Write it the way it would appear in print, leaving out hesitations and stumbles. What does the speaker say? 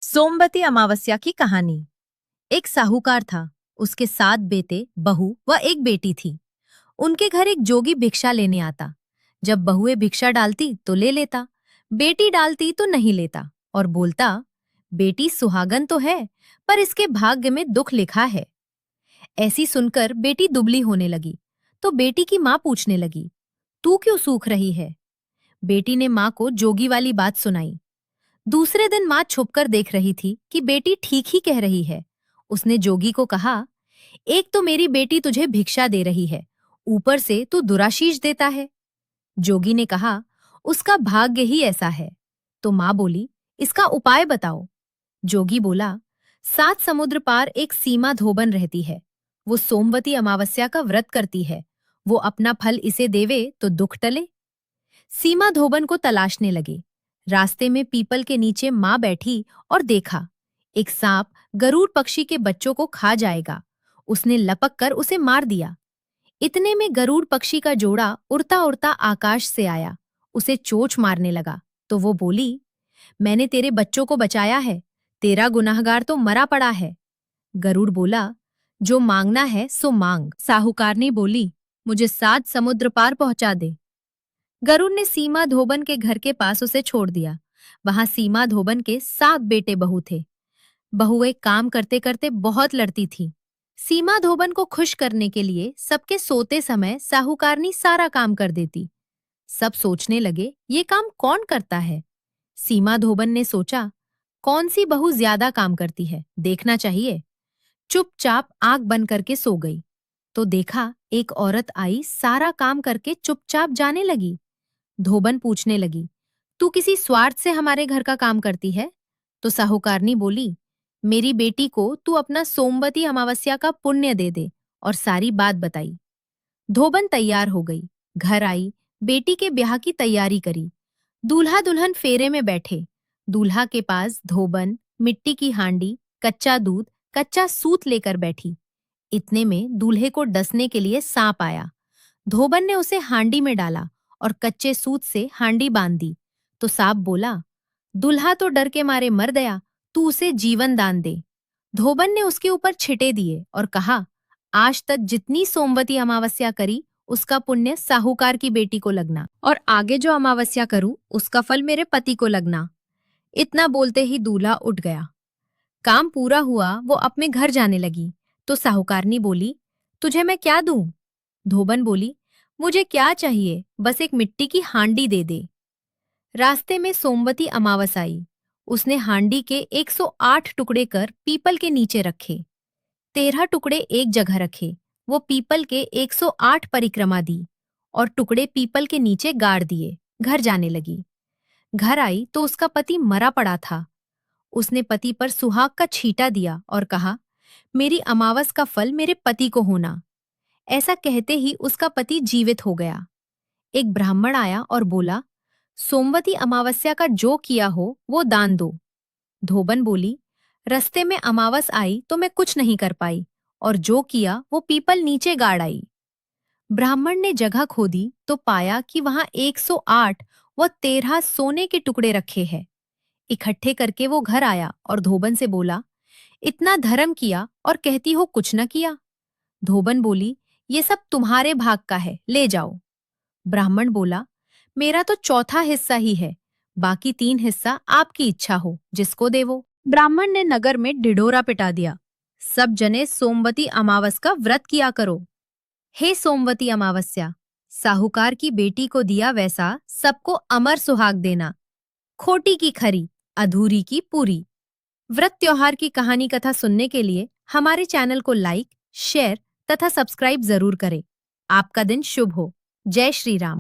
सोमवती अमावस्या की कहानी। एक साहूकार था। उसके 7 बेटे, बहू व एक बेटी थी। उनके घर एक जोगी भिक्षा लेने आता। जब बहुएं भिक्षा डालती तो ले लेता, बेटी डालती तो नहीं लेता और बोलता, बेटी सुहागन तो है, पर इसके भाग्य में दुख लिखा है। ऐसी सुनकर बेटी दुबली होने लगी, तो बेटी की माँ पूछने लगी, तू क्यों सूख रही है? बेटी ने माँ को जोगी वाली बात सुनाई। दूसरे दिन माँ छुपकर देख रही थी कि बेटी ठीक ही कह रही है। उसने जोगी को कहा, एक तो मेरी बेटी तुझे भिक्षा दे रही है, ऊपर से तू दुराशीष देता है। जोगी ने कहा, उसका भाग्य ही ऐसा है। तो माँ बोली, इसका उपाय बताओ। जोगी बोला, 7 समुद्र पार एक सीमा धोबन रहती है। वो सोमवती अमावस्या का व्रत करती है। वो अपना फल इसे देवे तो दुख टले। सीमा धोबन को तलाशने लगे। रास्ते में पीपल के नीचे माँ बैठी और देखा, एक सांप गरुड़ पक्षी के बच्चों को खा जाएगा। उसने लपक कर उसे मार दिया। इतने में गरुड़ पक्षी का जोड़ा उड़ता उड़ता आकाश से आया, उसे चोंच मारने लगा। तो वो बोली, मैंने तेरे बच्चों को बचाया है, तेरा गुनाहगार तो मरा पड़ा है। गरुड़ बोला, जो मांगना है सो मांग। साहूकारनी बोली, मुझे 7 समुद्र पार पहुंचा दे। गरुड़ ने सीमा धोबन के घर के पास उसे छोड़ दिया। वहां सीमा धोबन के 7 बेटे बहू थे। बहुएं काम करते करते बहुत लड़ती थीं। सीमा धोबन को खुश करने के लिए सबके सोते समय साहूकारनी सारा काम कर देती। सब सोचने लगे, ये काम कौन करता है? सीमा धोबन ने सोचा, कौन सी बहू ज्यादा काम करती है, देखना चाहिए। चुपचाप आंख बंद करके सो गई। तो देखा, एक औरत आई, सारा काम करके चुपचाप जाने लगी। धोबन पूछने लगी, तू किसी स्वार्थ से हमारे घर का काम करती है? तो साहूकारनी बोली, मेरी बेटी को तू अपना सोमवती अमावस्या का पुण्य दे दे, और सारी बात बताई। धोबन तैयार हो गई, घर आई, बेटी के ब्याह की तैयारी करी। दूल्हा दुल्हन फेरे में बैठे। दूल्हा के पास धोबन मिट्टी की हांडी, कच्चा दूध, कच्चा सूत लेकर बैठी। इतने में दूल्हे को डसने के लिए सांप आया। धोबन ने उसे हांडी में डाला और कच्चे सूत से हांडी बांध दी। तो सांप बोला, दूल्हा तो डर के मारे मर गया, तू उसे जीवन दान दे। धोबन ने उसके ऊपर छिटे दिए और कहा, आज तक जितनी सोमवती अमावस्या करी उसका पुण्य साहूकार की बेटी को लगना, और आगे जो अमावस्या करूं उसका फल मेरे पति को लगना। इतना बोलते ही दूल्हा उठ गया। काम पूरा हुआ, वो अपने घर जाने लगी। तो साहूकारनी बोली, तुझे मैं क्या दूं? धोबन बोली, मुझे क्या चाहिए, बस एक मिट्टी की हांडी दे दे। रास्ते में सोमवती अमावस आई। उसने हांडी के 108 टुकड़े कर पीपल के नीचे रखे। 13 टुकड़े एक जगह रखे। वो पीपल के 108 परिक्रमा दी और टुकड़े पीपल के नीचे गाड़ दिए। घर जाने लगी। घर आई तो उसका पति मरा पड़ा था। उसने पति पर सुहाग का छींटा दिया और कहा, मेरी अमावस का फल मेरे पति को होना। ऐसा कहते ही उसका पति जीवित हो गया। एक ब्राह्मण आया और बोला, सोमवती अमावस्या का जो किया हो वो दान दो। धोबन बोली, रस्ते में अमावस आई तो मैं कुछ नहीं कर पाई, और जो किया वो पीपल नीचे गाड़ आई। ब्राह्मण ने जगह खोदी तो पाया कि वहां 108 व 13 सोने के टुकड़े रखे हैं। इकट्ठे करके वो घर आया और धोबन से बोला, इतना धर्म किया और कहती हो कुछ न किया। धोबन बोली, ये सब तुम्हारे भाग का है, ले जाओ। ब्राह्मण बोला, मेरा तो चौथा हिस्सा ही है, बाकी 3 हिस्सा आपकी इच्छा हो, जिसको देवो। ब्राह्मण ने नगर में ढिढोरा पिटा दिया, सब जने सोमवती अमावस का व्रत किया करो। हे सोमवती अमावस्या, साहूकार की बेटी को दिया वैसा सबको अमर सुहाग देना। खोटी की खरी, अधूरी की पूरी। व्रत त्योहार की कहानी कथा सुनने के लिए हमारे चैनल को लाइक, शेयर तथा सब्सक्राइब जरूर करें। आपका दिन शुभ हो। जय श्री राम।